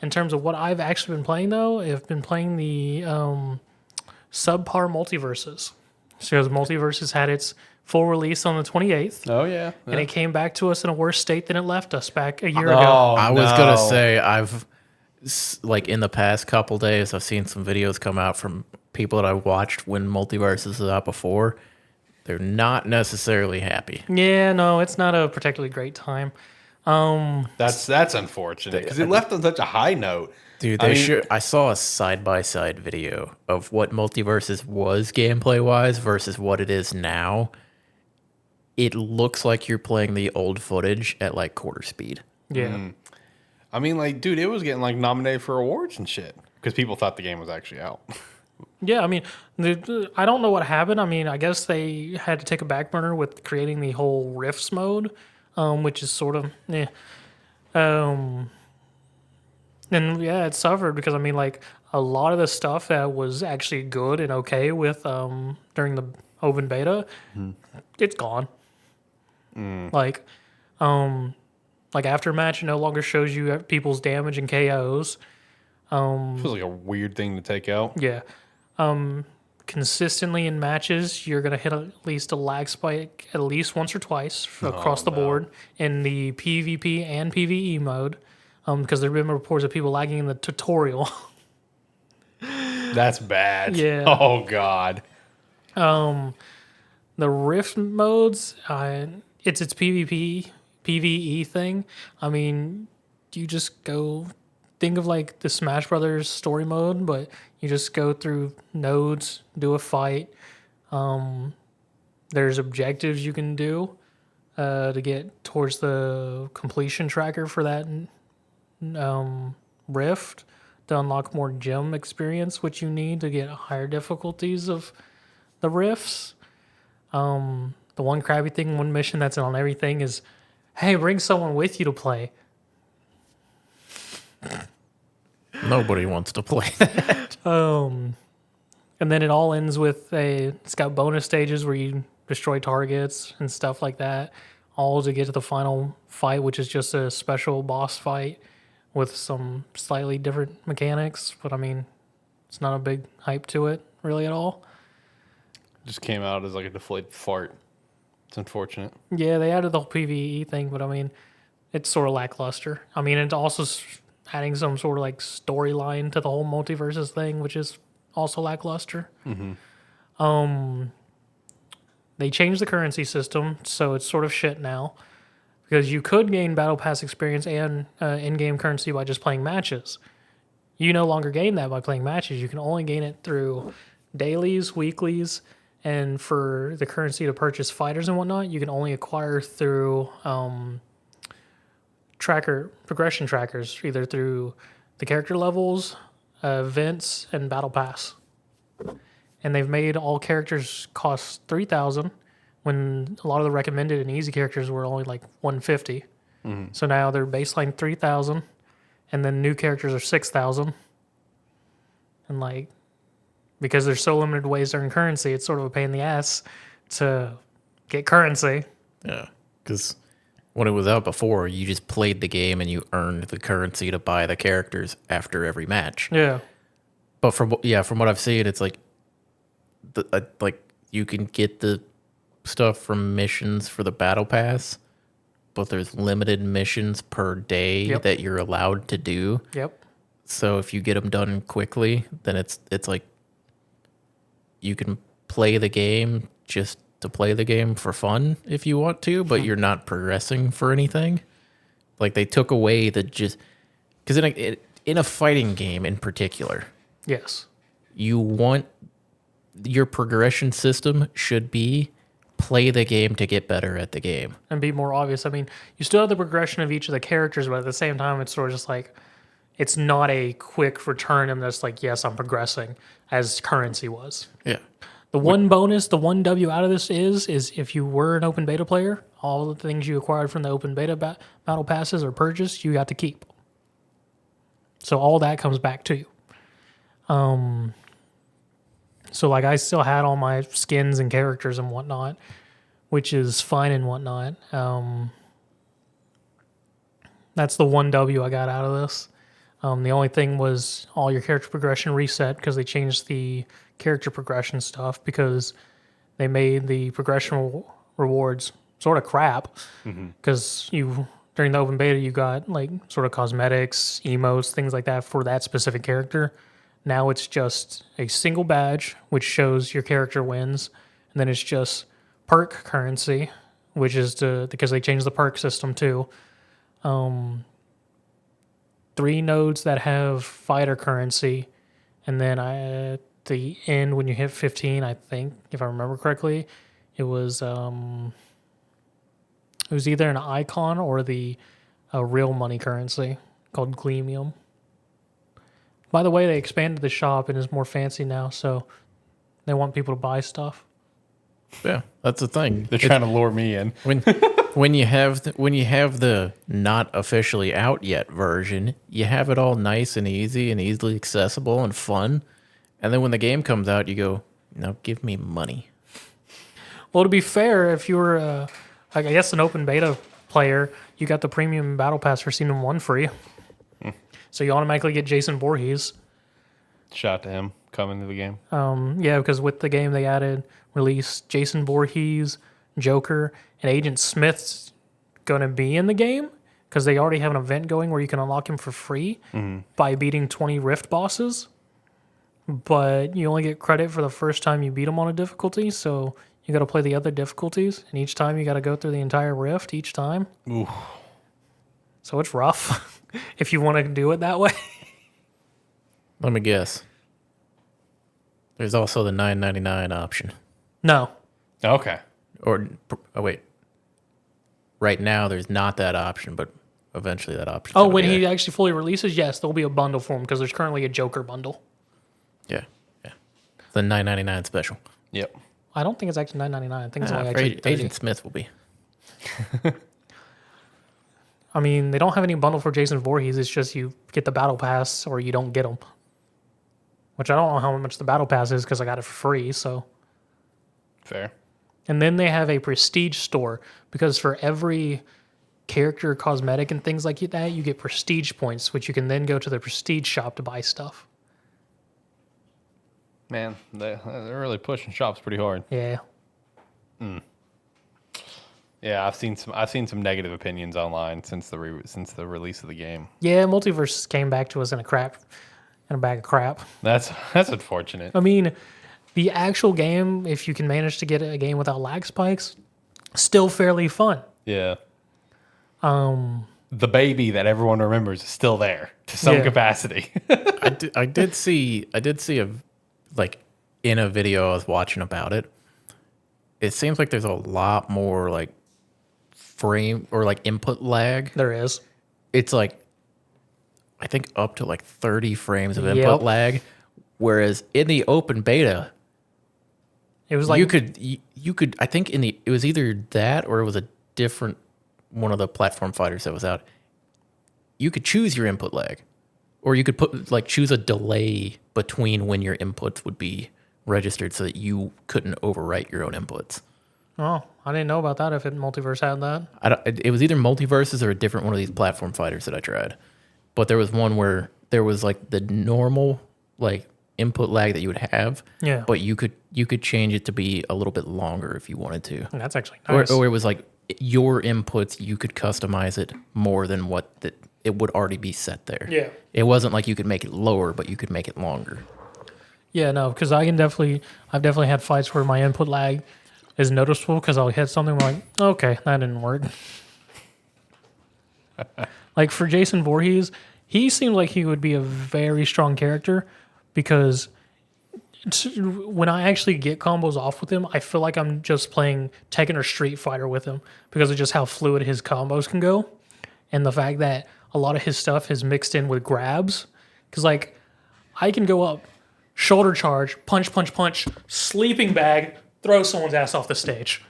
In terms of what I've actually been playing, though, I've been playing the subpar MultiVersus. So MultiVersus had its full release on the 28th. Oh, yeah. And it came back to us in a worse state than it left us back a year ago. I was going to say, like in the past couple days, I've seen some videos come out from people that I watched when MultiVersus was out before. They're not necessarily happy. Yeah, no, it's not a particularly great time. That's unfortunate because it left on such a high note. Dude, I saw a side-by-side video of what MultiVersus was gameplay-wise versus what it is now. It looks like you're playing the old footage at like quarter speed. Yeah. I mean, like, dude, it was getting like nominated for awards and shit because people thought the game was actually out. Yeah, I mean, I don't know what happened. I mean, I guess they had to take a back burner with creating the whole Rifts mode, which is sort of, and yeah, it suffered because, I mean, like, a lot of the stuff that was actually good and okay with during the open beta, it's gone. Like Aftermatch no longer shows you people's damage and KOs. Feels like a weird thing to take out. Yeah. Consistently in matches, you're going to hit at least a lag spike at least once or twice across the board in the PvP and PvE mode because there have been reports of people lagging in the tutorial. That's bad. Yeah. Oh, God. The Rift modes, it's PvP, PvE thing. I mean, you just go... Think of like the Smash Brothers story mode, but you just go through nodes, do a fight. There's objectives you can do to get towards the completion tracker for that Rift to unlock more gem experience, which you need to get higher difficulties of the Rifts. The one crappy thing, one mission that's on everything is, hey, bring someone with you to play. Nobody wants to play that. And then it all ends with it's got bonus stages where you destroy targets and stuff like that, all to get to the final fight, which is just a special boss fight with some slightly different mechanics. But I mean, it's not a big hype to it really at all. Just came out as like a deflated fart. It's unfortunate. Yeah, they added the whole PvE thing, but I mean, it's sort of lackluster. I mean, it's also adding some sort of like storyline to the whole MultiVersus thing, which is also lackluster. They changed the currency system, so it's sort of shit now. Because you could gain Battle Pass experience and in-game currency by just playing matches. You no longer gain that by playing matches. You can only gain it through dailies, weeklies, and for the currency to purchase fighters and whatnot, you can only acquire through... progression trackers, either through the character levels, events, and battle pass. And they've made all characters cost $3,000 when a lot of the recommended and easy characters were only like $150. So now they're baseline $3,000, and then new characters are $6,000. And like, because there's so limited ways to earn currency, it's sort of a pain in the ass to get currency. Yeah, because when it was out before, you just played the game and you earned the currency to buy the characters after every match. Yeah. But from what I've seen, it's like you can get the stuff from missions for the battle pass, but there's limited missions per day that you're allowed to do. Yep. So if you get them done quickly, then it's like you can play the game just to play the game for fun if you want to, but you're not progressing for anything. Like they took away because in a fighting game in particular, yes, you want your progression system should be play the game to get better at the game and be more obvious. I mean, you still have the progression of each of the characters, but at the same time, it's sort of just like it's not a quick return and that's like, yes, I'm progressing as currency was. Yeah. The one bonus, the one W out of this is if you were an open beta player, all the things you acquired from the open beta battle passes or purchased, you got to keep. So all that comes back to you. So like I still had all my skins and characters and whatnot, which is fine and whatnot. That's the one W I got out of this. The only thing was all your character progression reset because they changed the character progression stuff because they made the progression rewards sort of crap because you during the open beta you got like sort of cosmetics, emotes, things like that for that specific character. Now it's just a single badge which shows your character wins, and then it's just perk currency, which is because they changed the perk system too. 3 nodes that have fighter currency, and then at the end when you hit 15, I think if I remember correctly, it was either an icon or the real money currency called Gleamium. By the way, they expanded the shop and is more fancy now, so they want people to buy stuff. Yeah, that's the thing. They're trying to lure me in. When you have the not officially out yet version, you have it all nice and easy and easily accessible and fun. And then when the game comes out, you go, "Now give me money." Well, to be fair, if you were, I guess, an open beta player, you got the premium battle pass for Season 1 free. So you automatically get Jason Voorhees. Shout out to him coming to the game. Yeah, because with the game they released Jason Voorhees, Joker, and Agent Smith's going to be in the game because they already have an event going where you can unlock him for free by beating 20 Rift bosses. But you only get credit for the first time you beat them on a difficulty, so you got to play the other difficulties, and each time you got to go through the entire Rift each time. Ooh. So it's rough if you want to do it that way. Let me guess. There's also the $9.99 option. No. Okay. Or wait. Right now, there's not that option, but eventually that option. Oh, when he actually fully releases, yes, there'll be a bundle for him because there's currently a Joker bundle. Yeah. The $9.99 special. Yep. I don't think it's actually $9.99. I think it's only actually $30. Agent Smith will be. I mean, they don't have any bundle for Jason Voorhees. It's just you get the battle pass or you don't get them. Which I don't know how much the battle pass is because I got it for free. So. Fair. And then they have a prestige store because for every character, cosmetic, and things like that, you get prestige points, which you can then go to the prestige shop to buy stuff. Man, they're really pushing shops pretty hard. Yeah. Yeah, I've seen some negative opinions online since the release of the game. Yeah, MultiVersus came back to us in a bag of crap. That's unfortunate. I mean, the actual game, if you can manage to get a game without lag spikes, still fairly fun. Yeah. The baby that everyone remembers is still there to some capacity. I did see a like in a video I was watching about it. It seems like there's a lot more like frame or like input lag. There is. It's like I think up to like 30 frames of input lag, whereas in the open beta, it was like you could I think it was either that or it was a different one of the platform fighters that was out. You could choose your input lag, or you could choose a delay between when your inputs would be registered so that you couldn't overwrite your own inputs. Oh, I didn't know about that. If Multiverse had that, It was either MultiVersus or a different one of these platform fighters that I tried. But there was one where there was like the normal like input lag that you would have. Yeah. But you could change it to be a little bit longer if you wanted to. And that's actually nice. Or it was like your inputs, you could customize it more than it would already be set there. Yeah. It wasn't like you could make it lower, but you could make it longer. Yeah, no, because I've definitely had fights where my input lag is noticeable because I'll hit something like, okay, that didn't work. Like for Jason Voorhees, he seems like he would be a very strong character because when I actually get combos off with him, I feel like I'm just playing Tekken or Street Fighter with him because of just how fluid his combos can go. And the fact that a lot of his stuff is mixed in with grabs. Because, like, I can go up, shoulder charge, punch, punch, punch, sleeping bag, throw someone's ass off the stage.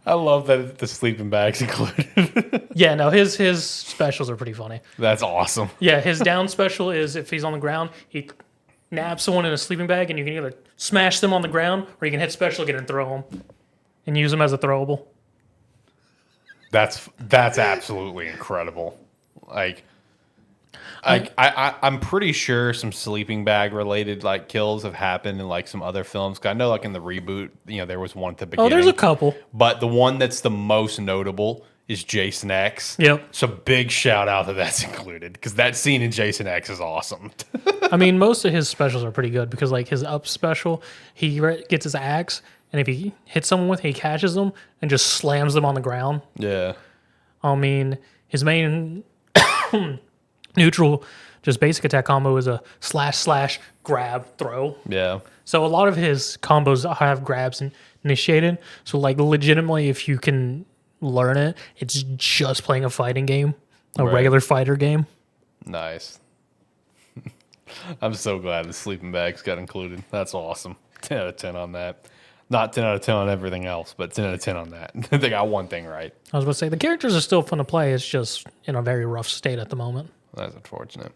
I love that the sleeping bag's included. Yeah, no, his specials are pretty funny. That's awesome. Yeah, his down special is if he's on the ground, he nabs someone in a sleeping bag, and you can either smash them on the ground, or you can hit special again and throw them, and use them as a throwable. That's absolutely incredible. I'm pretty sure some sleeping bag related like kills have happened in like some other films. 'Cause I know like in the reboot, there was one at the beginning. Oh, there's a couple. But the one that's the most notable is Jason X. Yep. So big shout out that that's included because that scene in Jason X is awesome. I mean, most of his specials are pretty good because, like, his up special, he gets his axe, and if he hits someone with it, he catches them and just slams them on the ground. Yeah. I mean, his main neutral, just basic attack combo is a slash grab throw. Yeah. So a lot of his combos have grabs initiated. So, like, legitimately, if you can learn it, it's just playing a fighting game, a regular fighter game. Nice. I'm so glad the sleeping bags got included. That's awesome. 10 out of 10 on that. Not 10 out of 10 on everything else, but 10 out of 10 on that. They got one thing right. I was about to say, the characters are still fun to play. It's just in a very rough state at the moment. That's unfortunate.